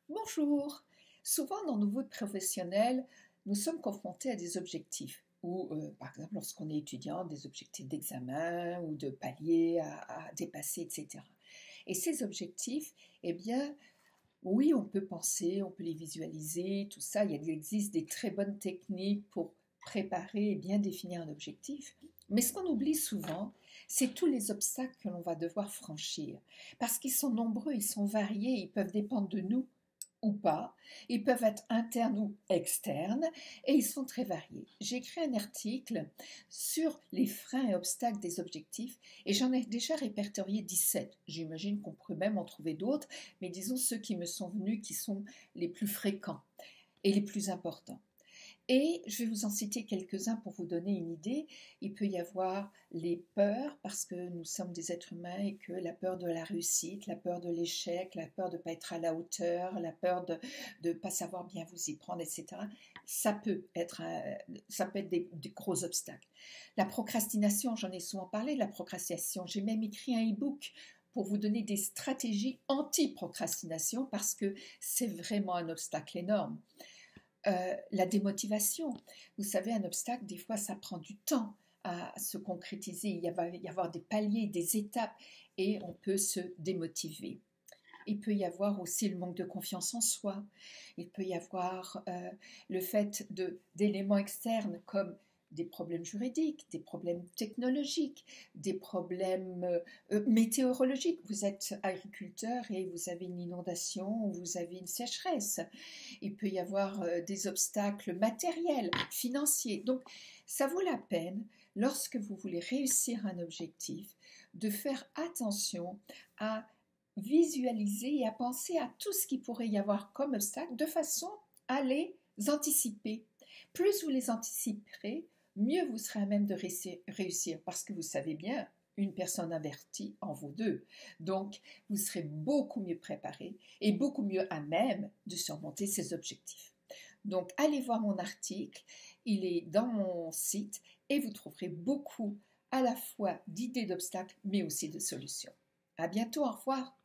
Bonjour. Souvent dans nos vies professionnelles, nous sommes confrontés à des objectifs ou par exemple lorsqu'on est étudiant, des objectifs d'examen ou de paliers à dépasser, etc. Et ces objectifs, eh bien, oui, on peut penser, on peut les visualiser, tout ça. Il existe des très bonnes techniques pour préparer et bien définir un objectif. Mais ce qu'on oublie souvent, c'est tous les obstacles que l'on va devoir franchir. Parce qu'ils sont nombreux, ils sont variés, ils peuvent dépendre de nous ou pas. Ils peuvent être internes ou externes et ils sont très variés. J'ai écrit un article sur les freins et obstacles des objectifs et j'en ai déjà répertorié 17. J'imagine qu'on pourrait même en trouver d'autres, mais disons ceux qui me sont venus qui sont les plus fréquents et les plus importants. Et je vais vous en citer quelques-uns pour vous donner une idée. Il peut y avoir les peurs, parce que nous sommes des êtres humains et que la peur de la réussite, la peur de l'échec, la peur de ne pas être à la hauteur, la peur de ne pas savoir bien vous y prendre, etc. Ça peut être des gros obstacles. La procrastination, j'en ai souvent parlé de la procrastination. J'ai même écrit un e-book pour vous donner des stratégies anti-procrastination parce que c'est vraiment un obstacle énorme. La démotivation. Vous savez, un obstacle, des fois, ça prend du temps à se concrétiser. Il va y avoir des paliers, des étapes, et on peut se démotiver. Il peut y avoir aussi le manque de confiance en soi. Il peut y avoir le fait d'éléments externes comme des problèmes juridiques, des problèmes technologiques, des problèmes météorologiques. Vous êtes agriculteur et vous avez une inondation ou vous avez une sécheresse. Il peut y avoir des obstacles matériels, financiers. Donc, ça vaut la peine, lorsque vous voulez réussir un objectif, de faire attention à visualiser et à penser à tout ce qu'il pourrait y avoir comme obstacle de façon à les anticiper. Plus vous les anticiperez, mieux vous serez à même de réussir parce que vous savez bien, une personne avertie en vaut deux. Donc, vous serez beaucoup mieux préparé et beaucoup mieux à même de surmonter ces objectifs. Donc, allez voir mon article, il est dans mon site et vous trouverez beaucoup à la fois d'idées d'obstacles mais aussi de solutions. À bientôt, au revoir.